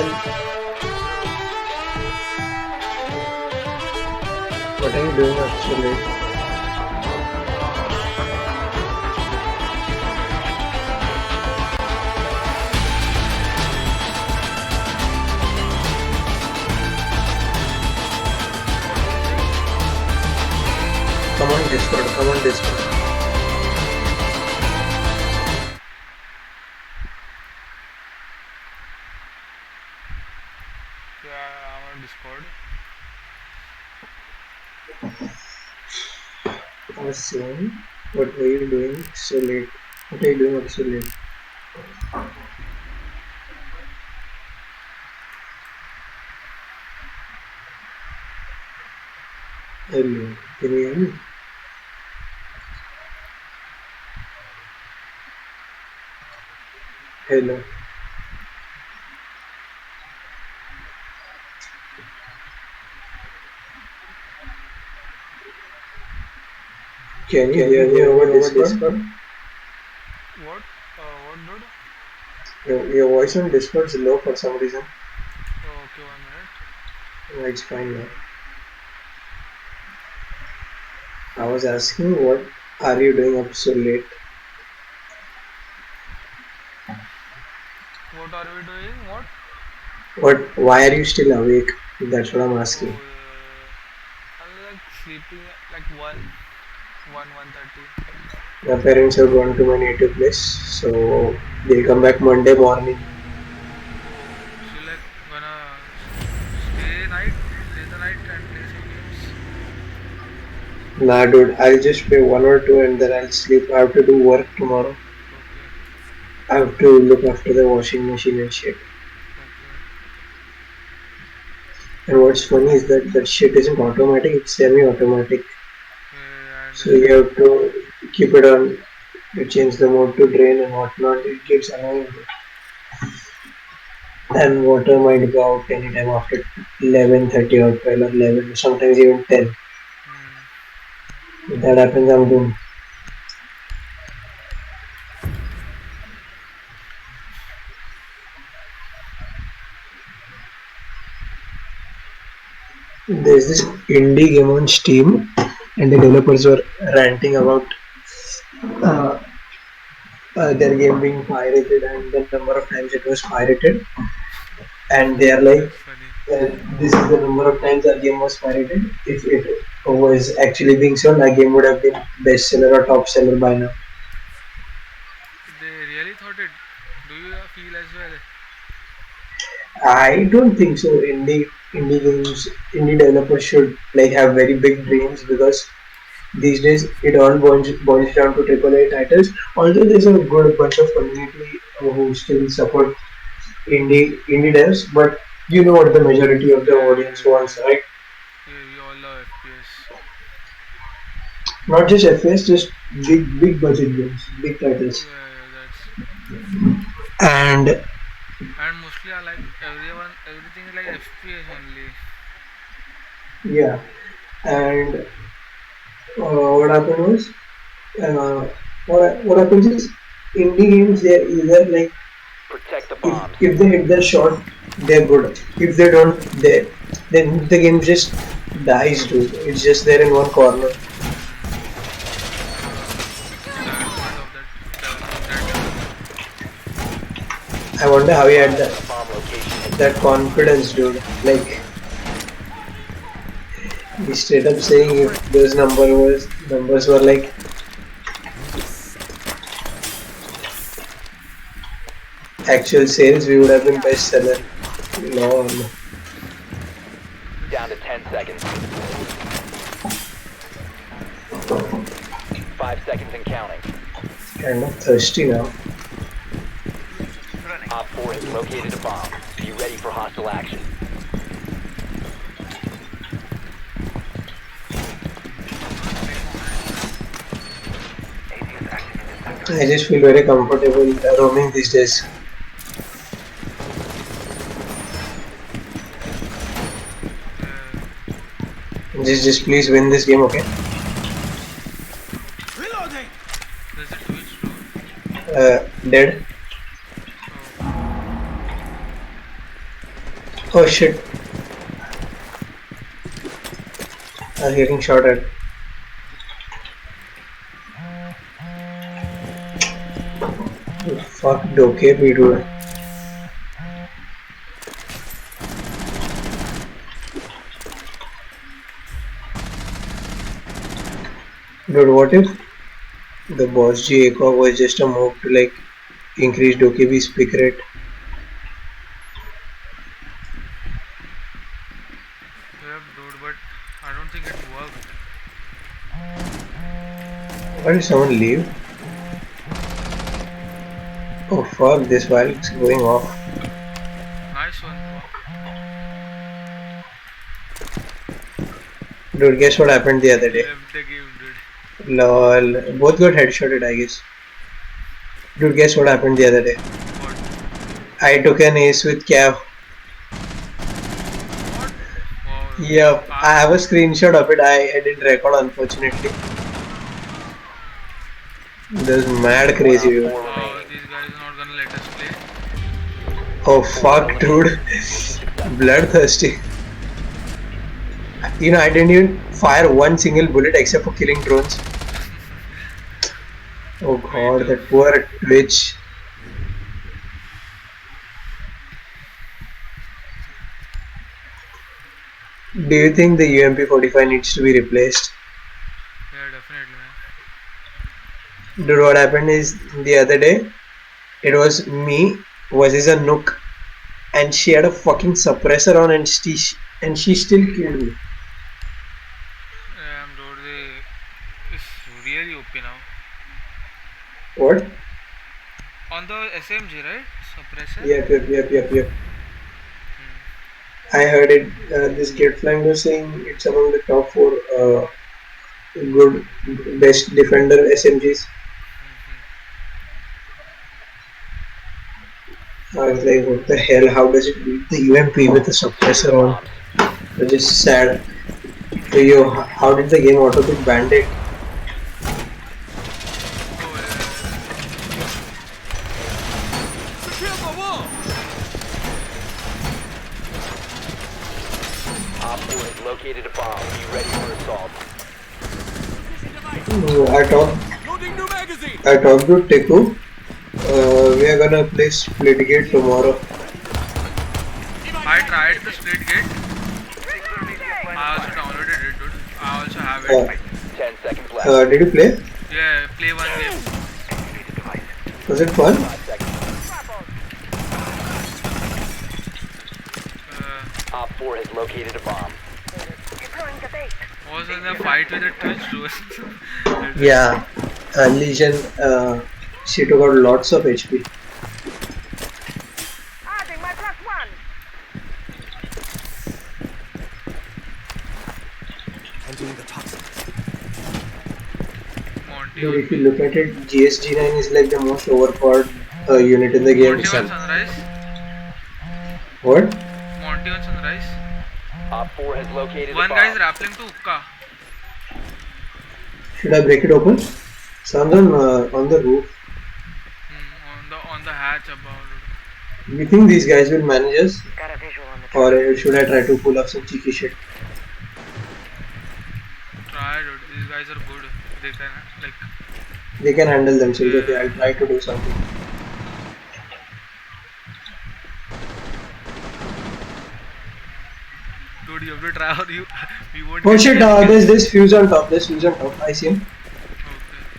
man. What are you doing up so late? Come on Discord, come on Discord. Yeah, I'm on Discord. I was saying, what were you doing so late? What are you doing up so late? Hello, can you hear me? Hello. Can you hear me over Discord? What? What, dude? Your voice on Discord is low for some reason. Oh, okay, 1 minute. It's fine now. I was asking, what are you doing up so late? What are we doing? What? Why are you still awake? That's what I'm Oh, asking. I'm like sleeping at like 1:30. My parents have gone to my native place, so they'll come back Monday morning. Oh, so like gonna stay the night and play some games. Nah, dude, I'll just play 1 or 2 and then I'll sleep. I have to do work tomorrow. Okay, I have to look after the washing machine and shit. okay. And what's funny is that that shit isn't automatic, it's semi-automatic. Yeah, I So you understand. have to keep it on, you change the mode to drain and whatnot. It keeps annoying. And water might go out anytime after 11:30 or 12 or 11, sometimes even 10. Hmm. If that happens, I'm doomed. There's this indie game on Steam, and the developers were ranting about uh, their game being pirated and the number of times it was pirated. And they are like, That's funny. this is the number of times our game was pirated. If it was actually being sold, our game would have been bestseller or top seller by now. They really thought it. Do you feel as well? I don't think so. Indie games, indie developers should like have very big dreams because these days it all boils down to AAA titles. Although there's a good bunch of community who still support indie devs, but you know what the majority of the audience wants, right? Yeah, we all love FPS. Not just FPS, just big budget games, big titles. Yeah, that's. And And mostly I like everything is like FPS only. yeah, and what happened was, uh, what happens is indie games they're either like Protect the if bombs. if they hit their shot, they're good. If they don't, then the game just dies, dude. It's just there in one corner. The sad part of that developer. I wonder how Be he had advised, bomb location has that been compromised. confidence, dude. Like he straight up saying if those numbers were like actual sales, we would have been bestseller. Lol. Down to 10 seconds. 5 seconds and counting. Kind of thirsty now. Op 4 has located a bomb. Be ready for hostile action. I just feel very comfortable roaming these days. Yeah. Just please win this game, okay? There's a Twitch door. Dead. Oh. Oh shit, I'm getting shot at. Fuck, okay, dude. Dude, what if the boss G ACOG was just a move to like increase Dokebi's pick rate? Yep, dude, but I don't think it worked. Why did someone leave? Oh fuck, this while it's going off. Nice one, bro. Dude, guess what happened the other day? Left the game, dude. Lol. Both got headshotted, I guess. Dude, guess what happened the other day? What? I took an ace with Cav. What? Oh, Yep, I have a screenshot of it. I didn't record, unfortunately. This is mad One crazy, op dude. 4 remaining. these guys are not gonna let us play. Oh Op 4 fuck, dude. eliminated. Mission successful. Bloodthirsty. You know, I didn't even fire one single bullet except for killing drones. Oh Me god, too. that poor Twitch. Do you think the UMP-45 needs to be replaced? Yeah, definitely, man. Dude, what happened is the other day, it was me versus a Nook, and she had a fucking suppressor on, and she still killed me. Dude, it's really OP now. What? On the SMG, right? Suppressor? Yep. I heard it. This Get Flying was saying it's among the top four good, best defender SMGs. I was like, what the hell? How does it beat the UMP with a Secure the suppressor on? bombs. It's just sad. So, yo, how did the game auto pick Bandit? Oh, Op 4 has located a bomb. Be ready for assault. I talked to Teku. We are gonna play Splitgate tomorrow. I tried the split gate. I also downloaded it, dude. I also have it. 10 seconds left. Did you play? Yeah, play one game. Was it fun? 5 seconds. Op 4 has located a bomb. Was in a fight with a Twitch dude. Yeah. Legion. She took out lots of HP. Monty. Dude, if you look at it, GSG9 is like the most overpowered unit in the game. Monty on Sunrise. What? Monty on Sunrise. Op 4 has located One a guy is bomb. rappelling to Ukka. Should I break it open? Someone's on the roof. On the hatch above. You think these guys will manage us? Or should I try to pull off some cheeky shit? Try, dude. These guys are good. They can like. They can handle themselves. Okay, I'll try to do something. Dude, you have to try or you won't. Oh get shit, any kills. there's this fuse on top. There's fuse on top. I see him. Okay.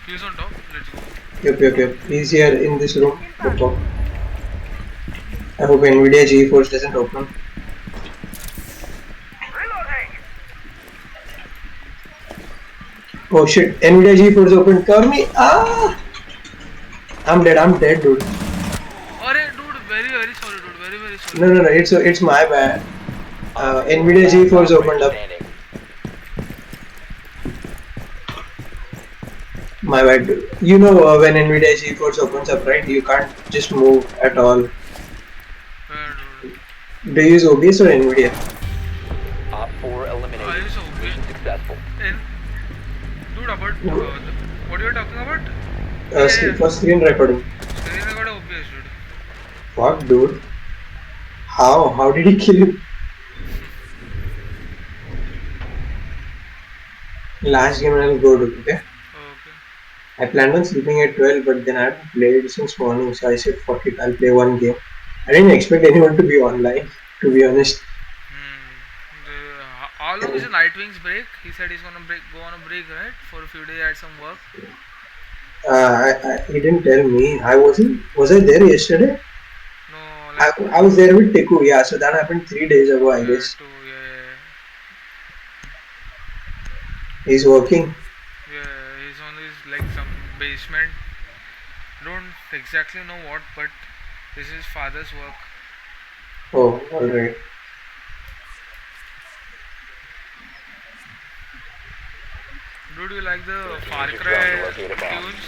Fuse on top. Let's go. Yep. He's here in this room. Look up. I hope Nvidia GeForce doesn't open. Oh shit, Nvidia GeForce opened. Cover me. Ah! I'm dead, dude. Alright, dude. Very sorry, dude. Very sorry. No. It's my bad. Nvidia Last GeForce operator opened up. standing. My bad, dude. You know when Nvidia GeForce opens up, right? You can't just move at all. Where, dude? Do you use OBS or Nvidia? Op 4 eliminated. I use OBS. Mission successful. Dude, about what you are talking about? For screen recording. Screen record OBS, dude. Fuck, dude. How? How did he kill him? Last game I'll go to. Okay. Okay. I planned on sleeping at 12, but then I haven't played since morning, so I said fuck it, I'll play one game. I didn't expect anyone to be online, to be honest. How long is the Nightwing's break? He said he's gonna go on a break, right? For a few days at some work. He didn't tell me. I wasn't. Was I there yesterday? No, I, like I was there with Teku. Yeah, so that happened 3 days ago, I guess. to yeah, He's working. yeah. He's on his like some basement. Don't exactly know what, but this is his father's work. Oh, alright. Dude, you like the Far Use your drone to Cry locate a bomb. tunes?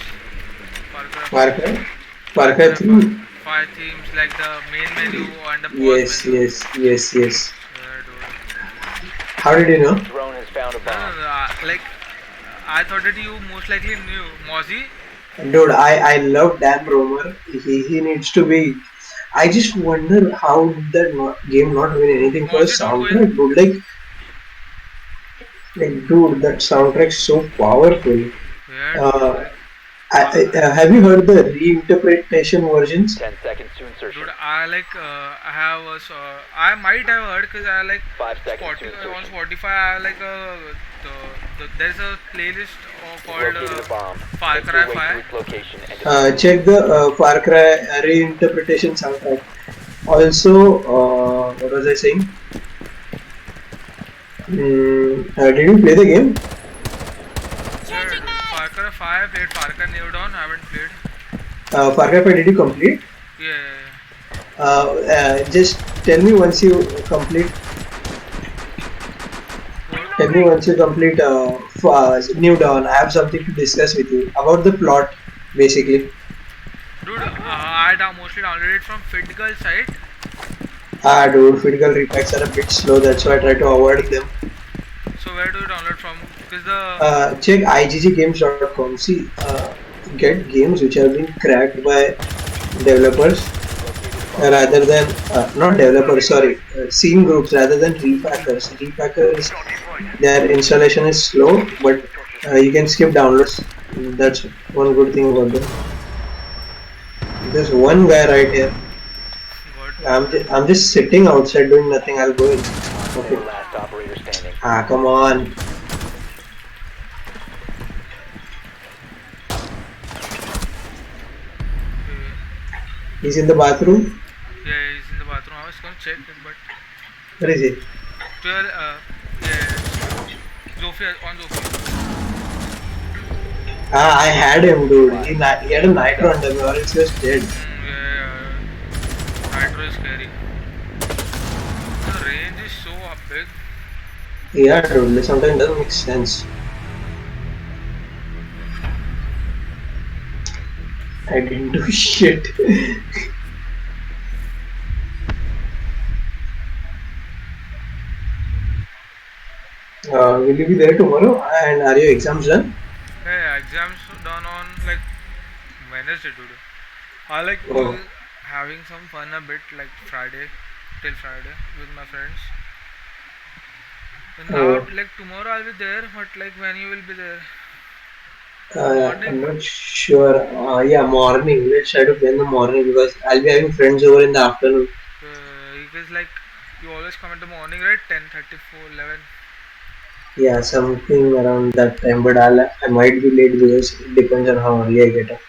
Far Cry Far 5. Cry? Far Far Cry Cry 5. 3? 5 themes like the main menu and the pause Yes, menu. yes, yes, yes. Yeah, dude. How did you know? Drone has found a No, bomb. no, no. Like, I thought that you most likely knew. Mozzie? Dude, I love Dan Romer. He needs to be. I just wonder how did that game not win anything for a Mozzie, dude, going. soundtrack, dude. Dude, that soundtrack's so powerful. Yeah, dude. Uh, Like, uh, have you heard the reinterpretation versions? 10 seconds to insertion. dude, I like, I have a, I might have heard because I like 5 seconds to Spotify, on insertion. Spotify, I like there's a playlist You've called located a bomb. Far Make your Cry way to 5. its location and defuse it. Check the Far Cry reinterpretation soundtrack. Also, what was I saying? Did you play the game? Yeah, dude. Far Cry 5, played Far Cry New Dawn, haven't played. Far Cry 5, did you complete? Yeah, yeah, Just tell me once you complete. yeah. What? Tell me once you complete New Dawn. I have something to discuss with you about the plot, basically. Dude, I mostly downloaded it from FitGirl site. Dude, physical repacks are a bit slow. That's why I try to avoid them. So where do you download from? Because the Check igggames.com. See, get games which have been cracked by developers rather than not developers. Sorry, scene groups rather than repackers. Repackers, their installation is slow, but you can skip downloads. That's one good thing about them. There's one guy right here. God. I'm just sitting outside doing nothing. I'll go in. Okay. 4 last operator standing. Come on. Okay. He's in the bathroom. Yeah, he's in the bathroom. I was gonna check it, but Where is he? 12. Yeah, Zofia on Zofia. I had him, dude. He had a nitro under me, or else he was dead. Yeah. Nitro is scary. The range is so big. Yeah, dude. Sometimes it doesn't make sense. I didn't do shit. Will you be there tomorrow? And are your exams done? Yeah, exams done on like Wednesday, dude. I like Oh, having some fun a bit like Friday till Friday with my friends. And now, oh. like tomorrow, I'll be there, but like when you will be there, morning. I'm not sure. Yeah, morning. Let's try to play in the morning because I'll be having friends over in the afternoon. Because like you always come in the morning, right? 10:34, 11. Yeah, something around that time. But I might be late because it depends on how early I get up.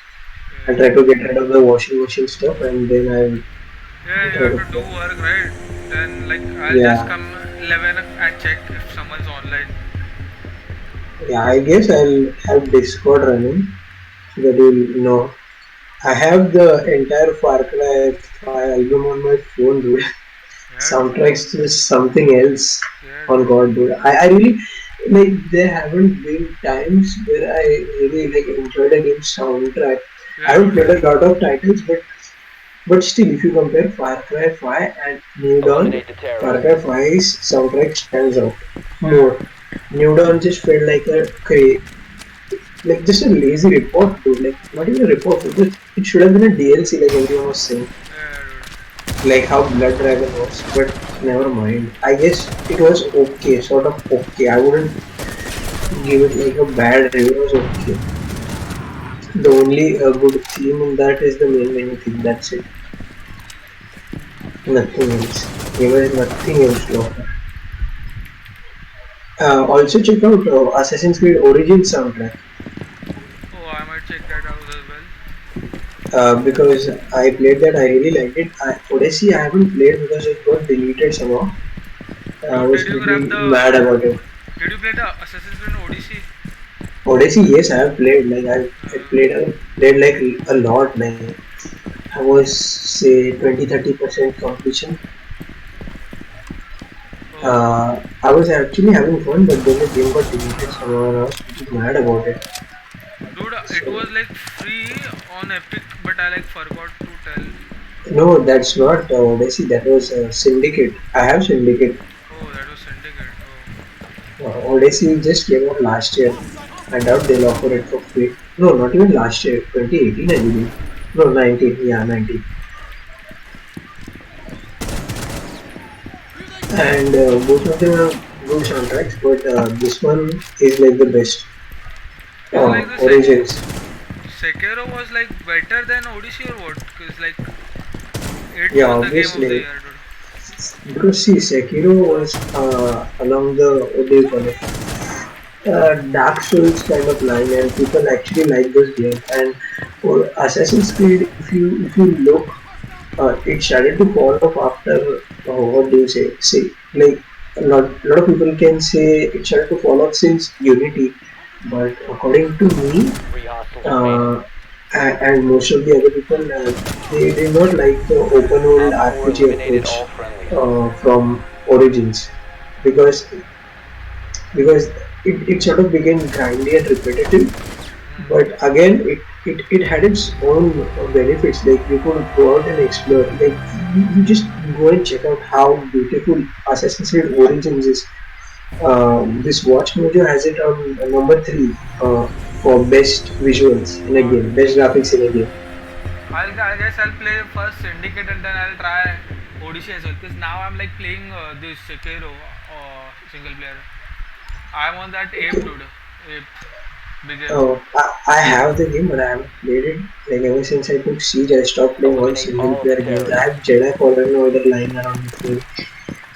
I'll try to Yeah, get rid of the washing machine stuff and then I'll yeah, you try have to to do play. work, right? Then like I'll just Yeah, come 11 and check if someone's online. yeah. I guess I'll have Discord running so that you'll know. I have the entire Far Cry 5 album on my phone, dude. Yeah, dude. Soundtracks just something else. Yeah, On dude. God, dude. I really like. There haven't been times where I really like enjoyed a game soundtrack. I Yeah, haven't dude. played a lot of titles, but still, if you compare Far Cry 5 and New Dawn, Eliminate the Far terrorists. Cry 5's soundtrack stands out Yeah, more. New Dawn just felt like like just a lazy report, dude. Like not even a report, it should have been a DLC, like everyone was saying, yeah, dude. like how Blood Dragon was. But never mind. I guess it was okay, sort of okay. I wouldn't give it like a bad review was okay. The only good theme in that is the main menu theme. That's it. Nothing else. There is nothing else to offer. Also check out Assassin's Creed Origins soundtrack Oh, I might check that out as well. because I played that. I really liked it. Odyssey I haven't played because it got deleted somehow. I Dude, was did you grab pretty the? mad about it. Did you play the Assassin's Creed Odyssey? Odyssey, yes, I have played. Like I played like a lot. Like I was say 20-30% completion. Oh, I was actually having fun, but then the game got deleted somehow, and I was pretty mad about it. dude, it So was like free on Epic, but I like forgot to tell. no, that's not Odyssey. That was Syndicate. I have Syndicate. Oh, that was Syndicate. Oh, Odyssey just came out last year. I doubt they'll offer it for free. No, not even last year. 2018, I believe. No, 19. Yeah, 19. And both of them are good soundtracks, but this one is like the best. it's like the Origins. Sekiro was like better than Odyssey or what? Cause like it Yeah, was the game of the obviously. year, dude. Because see, Sekiro was along the what do you call it? Dark Souls kind of line, and people actually like those games. And for Assassin's Creed, if you look, it started to fall off after what do you say? See, like a lot of people can say it started to fall off since Unity, but according to me, 3 hostiles remaining. uh, and most of the other people, they did not like the open world Op 4 RPG eliminated approach all friendlies. from Origins because because it sort of became grindy and repetitive. But again, it had its own benefits. Like you could go out and explore. Like you just go and check out how beautiful Assassin's Creed Origins is. This Watch Mojo has it on number three for best visuals in a Uh, game, best graphics in a game. I guess I'll play first Syndicate and then I'll try Odyssey as well. Cause now I'm like playing this Sekiro single player. I'm on that ape, Okay. dude. Ape, big ape. I have the game, but I haven't played it. Like ever since I took Siege, I stopped playing all Eliminate single all of the player games. I terrorists. have Jedi Fallen Order lying around with me.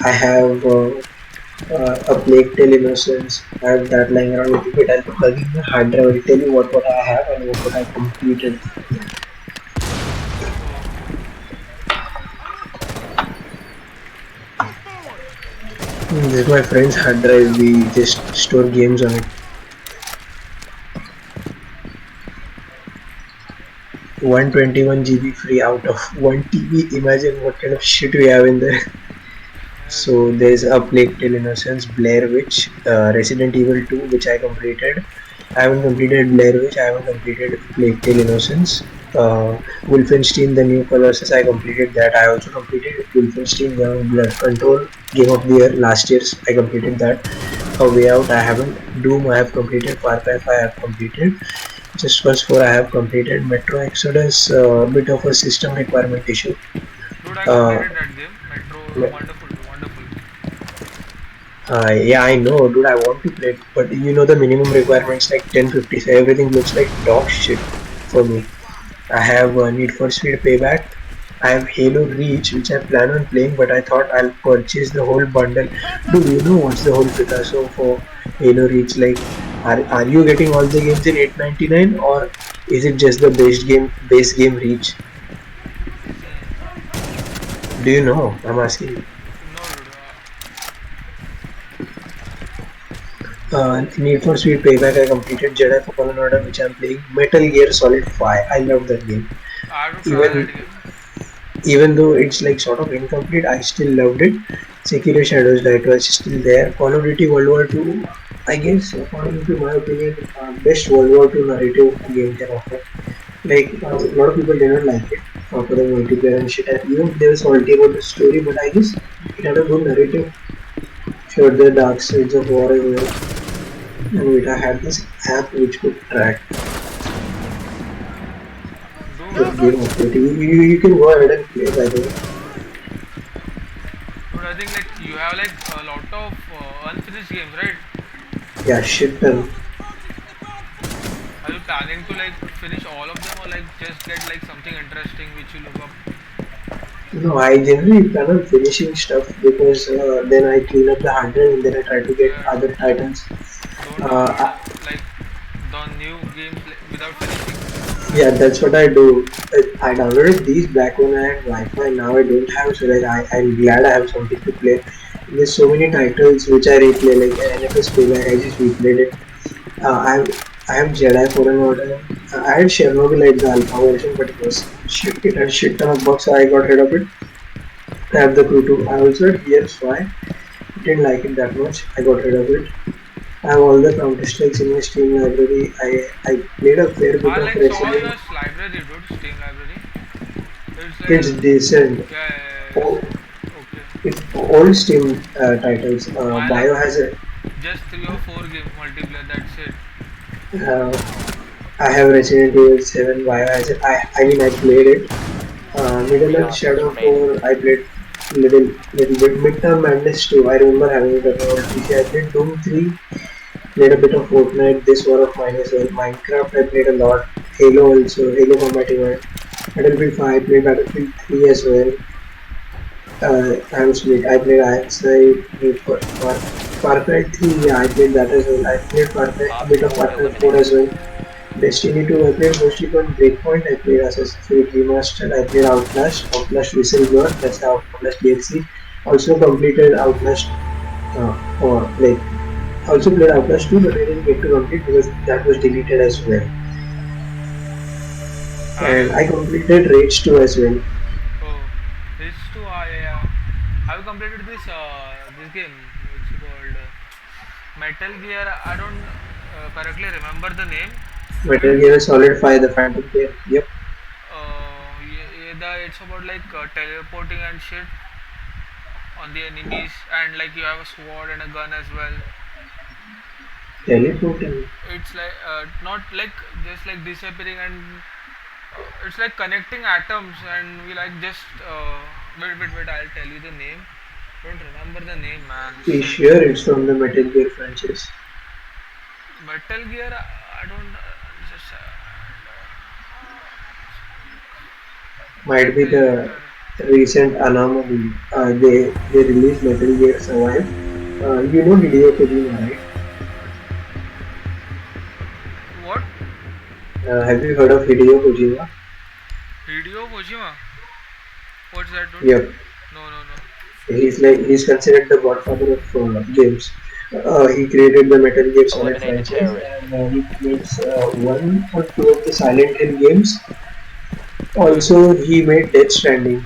I have a Plague Tale Innocence. I have that lying around with me. But I'll plug in my hard drive. I'll tell you what I have and what I completed. Oh, This is my friend's hard drive. We just store games on it. 121 GB free out of 1 TB. Imagine what kind of shit we have in there. hell So yeah. there's a Plague Tale Innocence, Blair Witch, Resident Evil 2, which I completed. I haven't completed Blair Witch. I haven't completed Plague Tale Innocence. Wolfenstein: The New Colossus. I completed that. I also completed Wolfenstein: Young Blood Control, Game of the Year last year's. I completed that. A Way Out. I haven't. Doom. I have completed. Far Cry 5. I have completed. Just Cause 4. I have completed. Metro Exodus. Bit of a system requirement issue. Dude, I Uh, completed that game. Metro, wonderful, wonderful. Yeah, I know, dude. I want to play it, but you know the minimum requirements like 1050, so everything looks like dog shit for me. I have Need for Speed Payback. I have Halo Reach, which I plan on playing, but I thought I'll purchase the whole bundle. Dude, you know what's the whole Picasso for Halo Reach? Like, are you getting all the games in 899 or is it just the base game Reach? Do you know? I'm asking you. No, dude. Need for Speed Payback, I completed Jedi Fallen Order, which I'm playing. Metal Gear Solid 5, I love that game. I have to try that Even game. even though it's like sort of incomplete, I still loved it. Sekiro Shadows Die Twice is still there. Call of Duty World War II, I guess, according to my opinion, best World War II narrative a game can offer. Like a lot of people did not like it for the multiplayer and shit. And even they were salty about the story, but I guess it had a good narrative. Showed the dark sides of war as well. And it had this app which could track the Dude, game activity. You can go ahead and play by the way. dude, I think like you have like a lot of unfinished games, right? Yeah, shit ton. Are you planning to like finish all of them or like just get like something interesting which you look up? No, I generally plan on finishing stuff because then I clean up the hard drive and then I try to get Yeah, other titles. don't Uh, download I- like the new games without finishing. yeah, that's what I do. I downloaded these back when I had Wi-Fi. Now I don't have, so like I'm glad I have something to play. There's so many titles which I replay, like NFS Payback. I just replayed it. I have Jedi Fallen Order. I had Chernobyl at the alpha version, but it had shit ton of bugs, so I got rid of it. I have the Crew 2. I also had Gears 5. Didn't like it that much. I got rid of it. I have all the Counter Strikes in my Steam library. I played a fair bit I of like saw Resident. your library, dude. Steam library. It's like It's decent. yeah, yeah, yeah, Oh, yeah. Okay. it's old Steam titles. My like Bio has a. just 3 or 4 games multiplayer. That's it. Uh, I have Resident Evil 7. Bio has it. I mean I played it. Middle 3 Earth hostiles Shadow remaining. 4. I played little bit. Midterm Madness 2. I remember having it on my old PC. I played Doom 3. Played a bit of Fortnite. This one of mine as well. Minecraft. I played a lot. Halo also. Halo Combat Event. Battlefield 5. I played Battlefield 3 as well. I'm split. I played r6s. Far Cry 3, yeah, I played that as well. I played a Op bit of 4 Far Cry 4 eliminated. as well. Destiny 2, I played mostly on Breakpoint. I played Assassin's Creed Remastered. I played Outlast Whistleblower, that's the Outlast DLC. Also completed Outlast, or like, also played Outlast 2, but I didn't get to complete because that was deleted as well. Have And you? I completed Rage 2 as well. Oh, this too. Yeah, yeah. Have you completed this game? What's it called? Metal Gear. I don't correctly remember the name. Metal It Gear Solid 5, the Phantom Pain. Yep. it's about like teleporting and shit on the enemies, and like you have a sword and a gun as well. Teleporting. It's like not like just like disappearing, and it's like connecting atoms, and we like just wait. I'll tell you the name. Don't remember the name, man. Be Shit. sure it's from the Metal Gear franchise. Metal Gear. I don't. Just Might be the later. recent anomaly. They released Metal Gear Survive. You know Hideo Kojima, right? What? Have you heard of Hideo Kojima? Hideo Kojima. What's that, dude? Yep. No, no, no. He's considered the godfather of games. He created the Metal Gear Solid Eliminate the franchise, terrorist. and he makes one or two of the Silent Hill games. Okay. Also, he made Death Stranding,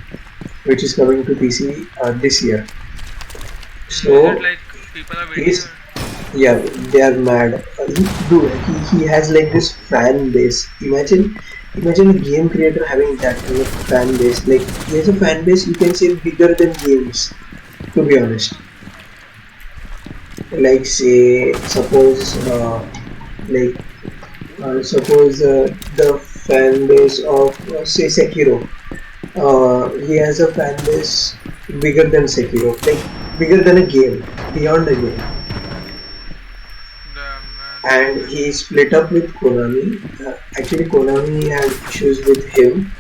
which is coming to PC this year. Is it So like people are waiting? he's Yeah, they are mad. He has like this fan base. Imagine a game creator having that kind of fan base. Like he has a fan base you can say bigger than games. To be honest, like say like suppose the fan base of say Sekiro. He has a fan base bigger than Sekiro. Like bigger than a game, beyond a game. Damn, man. And he split up with Konami. Actually, Konami had issues with him.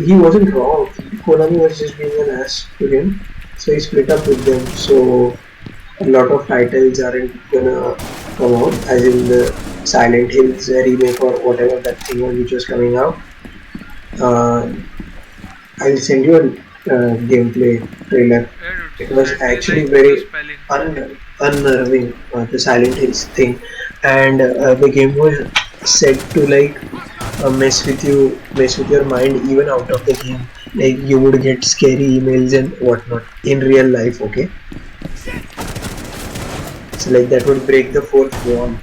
He wasn't wrong. Konami was just being an ass to him, so he split up with them. So a lot of titles aren't gonna come out, as in the Silent Hills remake or whatever that thing was which was coming out. Uh, I'll send you a gameplay trailer. Yeah, dude. It was Send me actually like the very spelling. unnerving, the Silent Hills thing, and the game was set to like mess with your mind even out of the game. Like you would get scary emails and whatnot in real life. Okay, so like that would break the fourth wall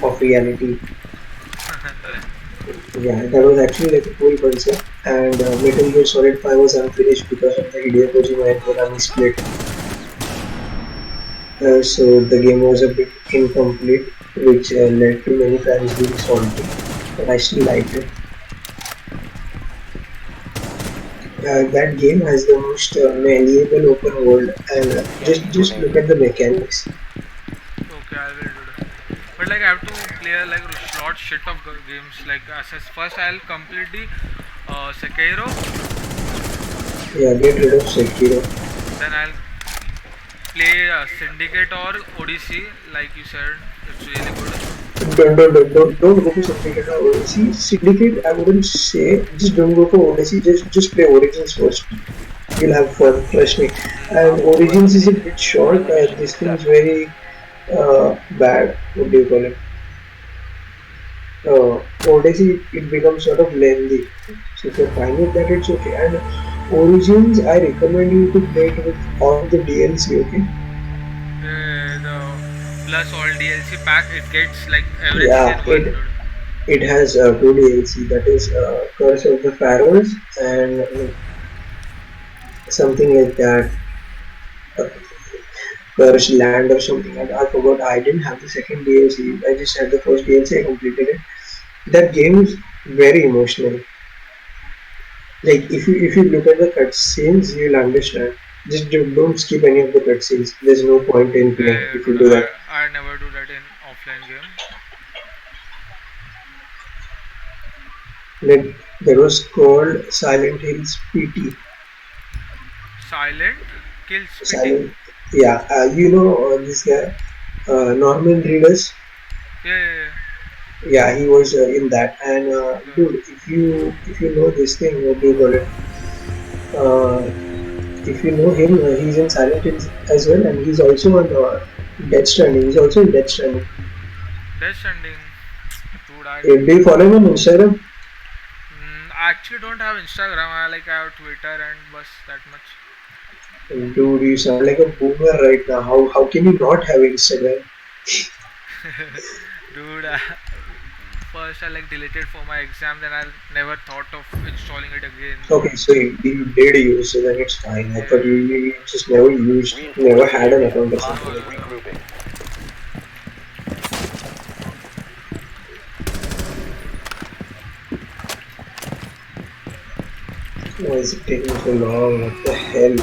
of reality. Yeah, that was actually like a cool concept. And Metal Gear Solid 5 was unfinished because of the Hideo Kojima and Konami split. So the game was a bit incomplete, which led to many fans being salty. But I still liked it. That game has the most malleable open world, and 10 just seconds just look remaining. at the mechanics. like I have to play like lot shit of games. Like as first I'll complete the Sekiro, Yeah, get rid of Sekiro. then I'll play Syndicate or Odyssey. Like you said, it's really good. Don't go for Syndicate or Odyssey. Syndicate, I wouldn't say. Just don't go for Odyssey. Just play Origins first. You'll have fun. Trust me. And Op 4 Origins is a eliminated. bit short. Friendly mission This thing is successful. very bad. What do you call it? Odyssey, it becomes sort of lengthy. So if you're fine with that, it's okay. And Origins, I recommend you to play it with all of the DLC. Okay. The plus all DLC pack, it gets like everything in Yeah, one, it dude. it has two DLC. That is Curse of the Pharaohs and something like that. Uh, Cursed Land or something. I forgot. I didn't have the second DLC. I just had the first DLC. I completed it. That game is very emotional. Like if you look at the cutscenes, you'll understand. Just don't skip any of the cutscenes. There's no point in playing if you Dude, do that. I never do that in offline game. Like that was called Silent Hills PT. Silent kills PT. Silent, yeah. This guy, Norman Reedus. Yeah, yeah, yeah. Yeah, he was in that. And Yeah. dude, if you know this thing, what do you call it? Uh, if you know him, he's in Silent Hills as well, and he's also on Death Stranding. He's also in Death Stranding. Death Stranding. Dude, Do you follow him on Instagram? I actually don't have Instagram. I have Twitter and bus that much. Dude, you sound like a boomer right now. How can you not have Instagram? Dude, first I like deleted for my exam, then I never thought of installing it again, dude. Okay, so you did use, so then it's fine. I thought you, Yeah. you just never used, never Reinforcing the had an area. account or No, something Hostiles like that. no. regrouping. Why is it taking so long? What the hell?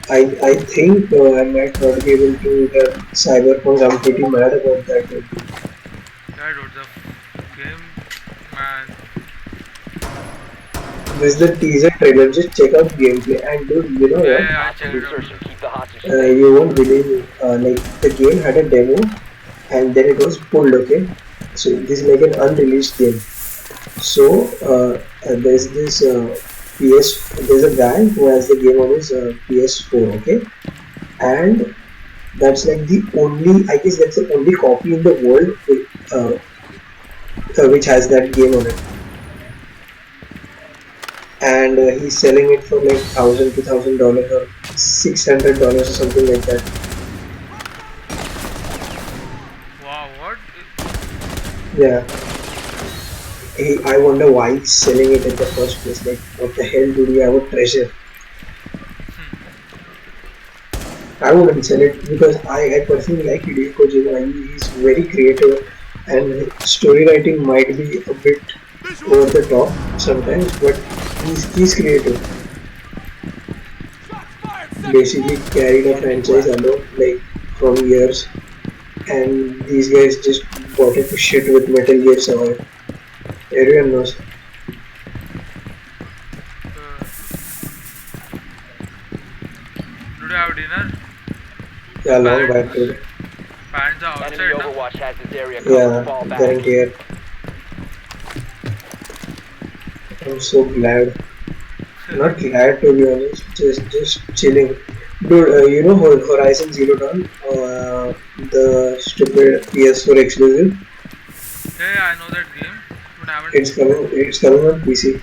I think I might not be able to run Cyberpunk. I'm pretty mad about that. Dude. Yeah, dude, the game, man. This is the teaser trailer. Just check out gameplay. And dude, you know Yeah, what? yeah, I Hostile checked it out, insertion. dude. Keep the hostage safe. You won't believe me. Like the game had a demo, and then it was pulled. Okay, so this is like an unreleased game. So there's this PS. There's a guy who has the game on his PS4. Okay, and that's like the only. I guess that's the only copy in the world which has that game on it. And he's selling it for like $1,000 or $600 or something like that. Wow, what? Yeah, I wonder why he's selling it in the first place. Like, what the hell do we have a treasure? I wouldn't sell it because I personally like Hideo Kojima. He's very creative, and story writing might be a bit over the top sometimes, but he's creative. Basically, carried a 10 minutes franchise left. alone, like from years, and these guys just bought it to shit with Metal Gear Survive. Everyone knows. Uh, did you have dinner? The Yeah, long back, parents, dude. parents are Enemy outside, na? Overwatch has this area covered. Yeah, Fall back. guarantee. I'm so glad. Not glad to be honest, just chilling. Dude, you know Horizon Zero Dawn, the stupid PS4 exclusive. Yeah, yeah, I know that game, but I haven't. It's coming on PC.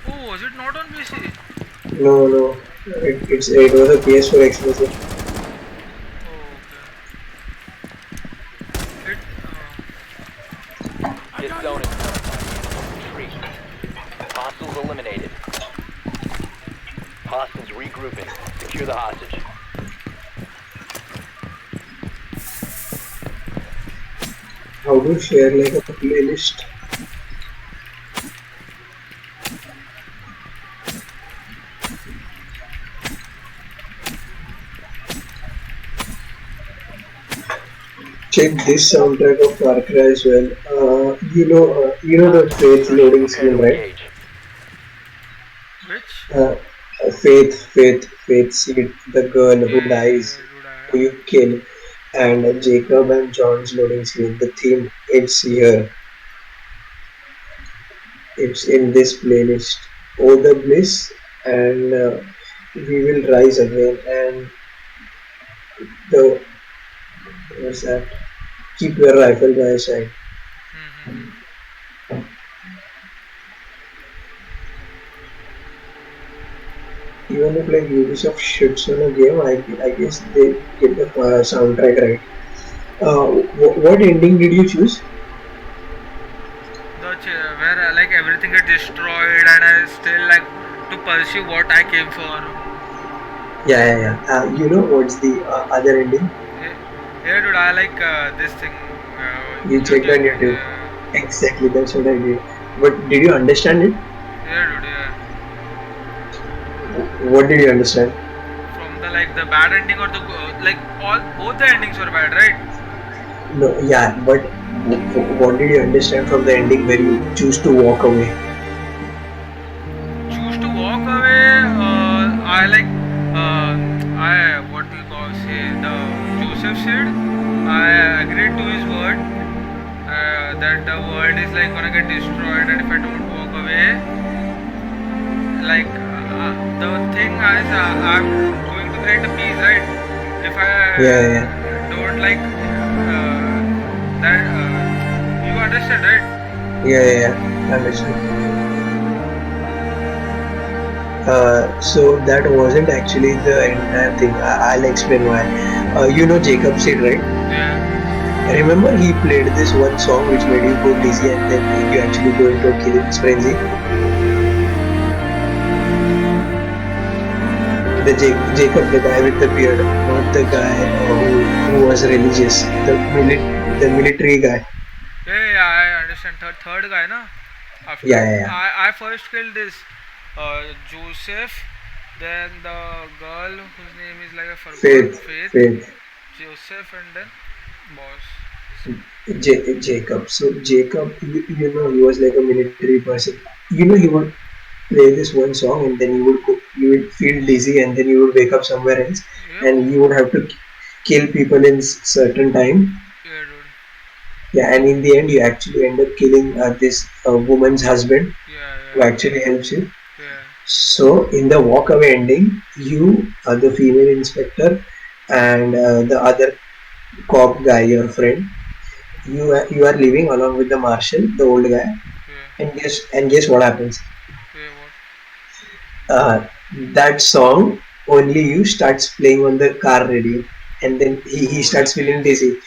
Oh, was it not on PC? No, no, it was a PS4 exclusive. Oh, okay. It. This zone is retreat. Hostiles eliminated. Hostiles regrouping. Secure the hostage. How to share like a playlist? Check this soundtrack of Far Cry as well. You know the Hostile Faith insertion. loading Prepare screen, to right? engage. Which? Uh, Faith seed, the girl Yeah, who yeah, dies, yeah, dude. who you kill, and Jacob and John's loading screen. The theme, it's here. It's in this playlist. Oh, the bliss, and we will rise again. And the what's that? Keep your rifle by your side. Mm-hmm. Even if like Ubisoft shits on a game, I guess they get the soundtrack right. What ending did you choose? Where like everything gets destroyed and I still like to pursue what I came for. Yeah. You know what's the other ending? Yeah, yeah, dude. I like this thing. You checked on YouTube. YouTube. Exactly, that's what I did. But did you understand it? Yeah, dude. Yeah. What did you understand? From the like the bad ending or the like all both the endings were bad, right? No, yeah, but what did you understand from the ending where you choose to walk away? Choose to walk away. I like I what we call say the Joseph said. I agreed to his word that the world is like gonna get destroyed, and if I don't walk away, like the thing is I'm going to create a peace, right? If I Yeah. don't like that, you understand, right? Yeah. Understood. So that wasn't actually the entire thing. I'll explain why. You know Jacob Seed, right? Yeah. Remember he played this one song which made you go dizzy and then you actually go into a killing frenzy? Jacob, the guy with the beard, not the guy who was religious, the military guy. Yeah, I understand. Third guy, na? After Yeah. I first killed this Joseph, then the girl whose name is like I forgot, Faith, Faith, Faith. Joseph, and then boss. Jacob. So Jacob, you know, he was like a military person. You know, he would play this one song and then you would feel dizzy and then you would wake up somewhere else Yeah, and you would have to kill people in certain time. yeah, dude. Yeah, and in the end, you actually end up killing this woman's husband Yeah, who yeah, actually helps you. yeah. So in the walkaway ending, you, the female inspector, and the other cop guy, your friend, you are living along with the marshal, the old guy, Yeah, and guess what happens? yeah, what? Uh, that song only you starts playing on the car radio, and then he Oh, the starts feeling face. dizzy.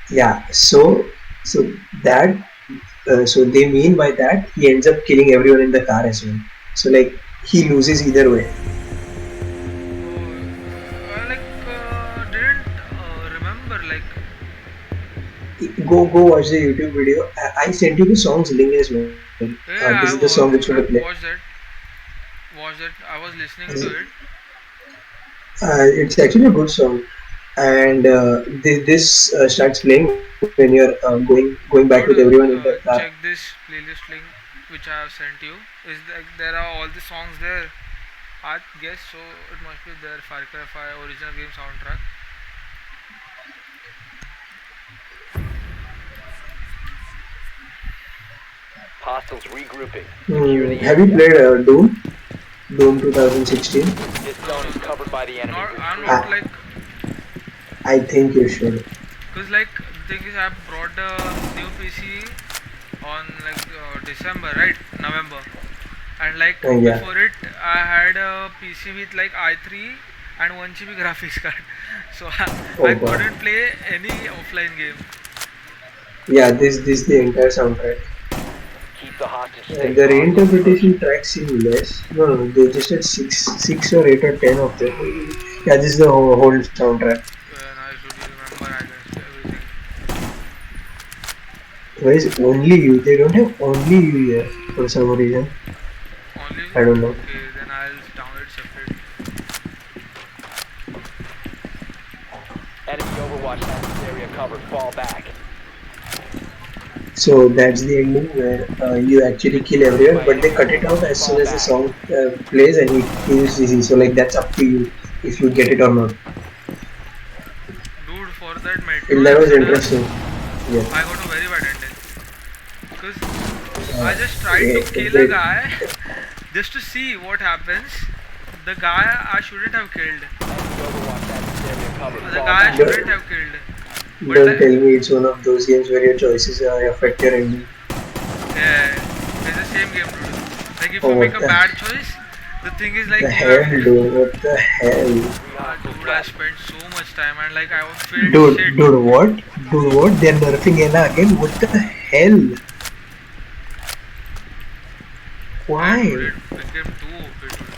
Yeah, so that so they mean by that he ends up killing everyone in the car as well. So like he loses either way. Oh, I like didn't remember like. Go watch the YouTube video. I sent you the song's link as well. This is the Yeah, song which gonna play. I've watched it. Watched it. I was listening to it. It's actually a good song, and this starts playing when you're going back with Dude, everyone in the car. check this playlist link which I have sent you. Is like there are all the songs there. I guess so. It must be there. Far Cry 5 original game soundtrack. Hostiles regrouping. Secure the Have you area. played Doom 2016? This No, zone is covered by the enemy. not. I'm Retreat. not I, like, I think you should. cause like the thing is I brought the new PC on like December, right? November, and like Yeah. before it I had a PC with like i3 and 1 GB graphics card, so I Oh god. couldn't play any offline game. Yeah, this the entire soundtrack. Keep the hostage And safe. the Hostiles reinterpretation approaching. tracks seem less. No, they just had six or eight or ten of them. Yeah, this is the whole soundtrack. Nice, dude. You remember, I guess everything. Why is only you? They don't have only you here for some reason. Only I don't know. okay. Then I'll download separate. Enemy Overwatch has this area covered. Fall back. So that's the ending where you You've actually been kill zeroed in everyone, by but they enemy cut it out Overwatch. as soon Fall as the back. song plays and he kills Dizzy. So like that's up to you if you get it or not. Dude, for that metro And that was exodus, interesting. Yeah. I got a very bad ending. Because I Uh, just tried to kill a wait. guy just to see what happens. The guy I shouldn't have killed. Enemy Overwatch has this area covered. The Fall guy I back. shouldn't Don't, have killed. But don't like, tell me it's one of those games where your choices affect your ending. yeah, it's the same game, dude. Like if Oh, you make what a the, bad choice, the thing is like the you have hell, dude? What the hell? Three hostiles dude, I left. spent so much time and like I felt shit. Dude, what? Dude, what? They're nerfing Ella again? What the hell? Yeah, dude, Why? it became too OP, dude.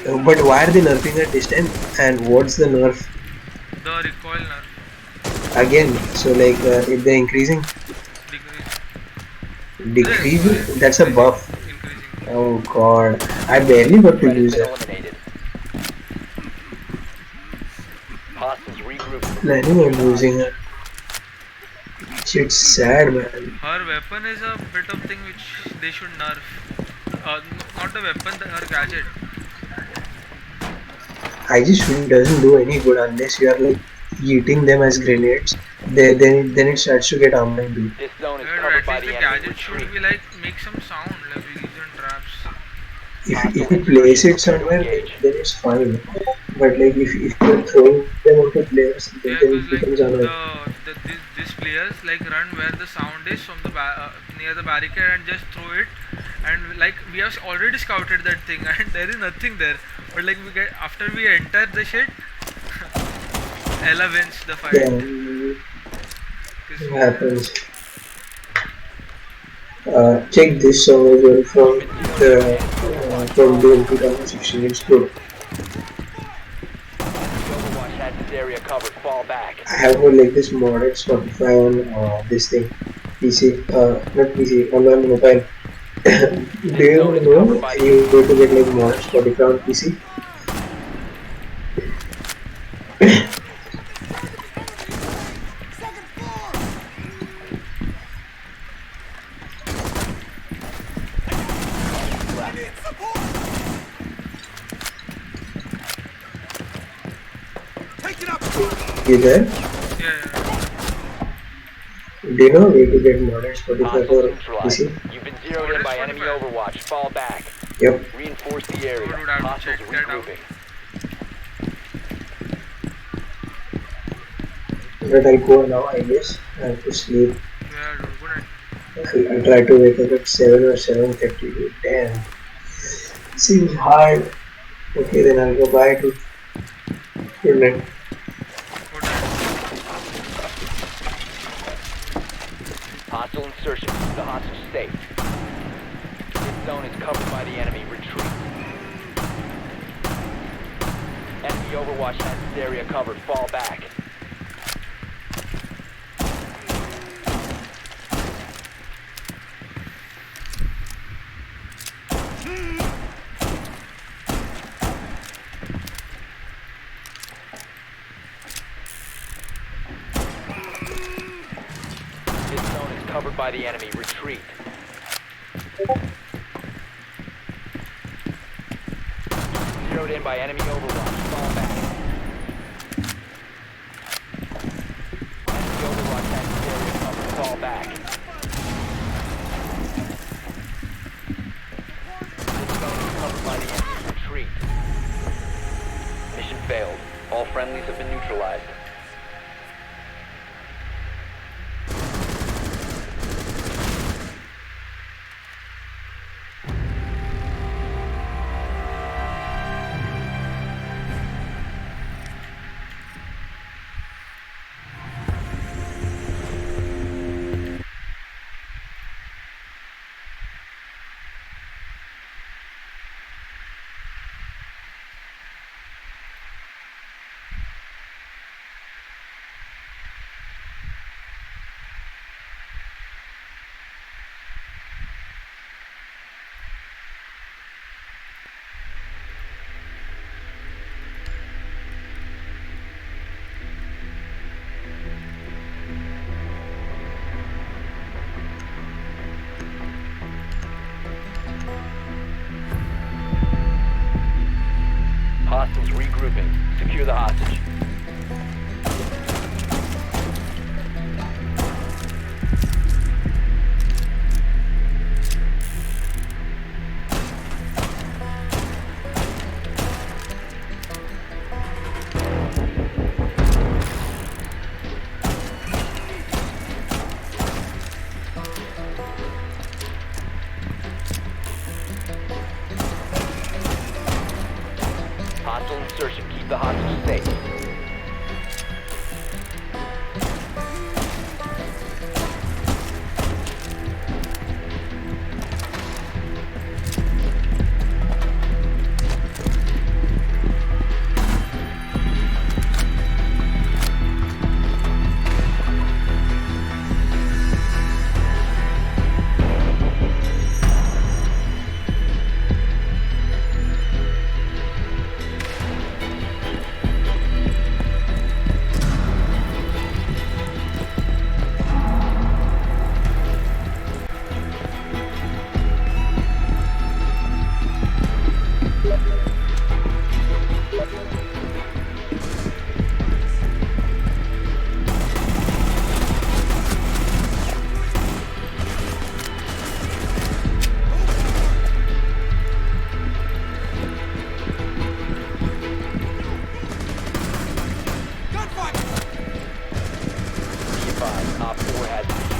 But why are they nerfing at this time? And what's the nerf The recoil nerf again? So like if they're increasing, decreasing. decreasing, that's a Increasing, buff. increasing. Oh god, I barely got to Threat has use been it. eliminated. Hostiles regroup and Planning secure on the using hostage. her. Shit's sad, man. Her weapon is a bit of thing which they should nerf. Not the weapon, her gadget. I just feel it doesn't do any good unless you are like eating them as grenades. Then it starts to get annoying, dude. This zone is Yeah, dude, covered at by least the the enemy. gadget Retreat. should be like make some sound, like release and traps. If Hostile you place insertion. it Prepare to somewhere, engage. then it's fine. But like if you're throwing them onto players, then Yeah, it cause like becomes annoying. these players like run where the sound is from the near the barricade and just throw it, and like we have already scouted that thing and there is nothing there. But like we get after we enter the shit, Ella wins the fight. Then Cause it happens. Check this song as well You've from been zeroed in by the enemy Overwatch. from Fall Doom back. 2016. It's good. Enemy Overwatch has this area covered. Fall back. I have like this modded Spotify on this thing, PC, not PC, on my mobile. Do This zone you is covered know by the any way enemy. to get like modded Spotify on PC? Left. You there? yeah, Do you know a way to get modded Spotify Hostiles for neutralized. PC? You've been zeroed what in is by enemy Spotify? Overwatch. Fall back. Yep. Reinforce the Oh, area. dude, I have to Hostiles check that out. regrouping. But I'll go now, I guess. I have to sleep. Yeah, dude, good night. I'll try to wake up at 7 or 7:30. Damn. Seems hard. Okay, then I'll go bye to good night. Good night. Hostile insertion. The hostage safe. This zone is covered by the enemy. Retreat. Enemy Overwatch has this area covered. Fall back. This zone is covered by the enemy. Retreat. Zeroed in by enemy Overwatch. Fall back. Enemy Overwatch has this area covered. Fall back. This zone is covered by the enemy. Retreat. Mission failed. All friendlies have been neutralized. Op 4 has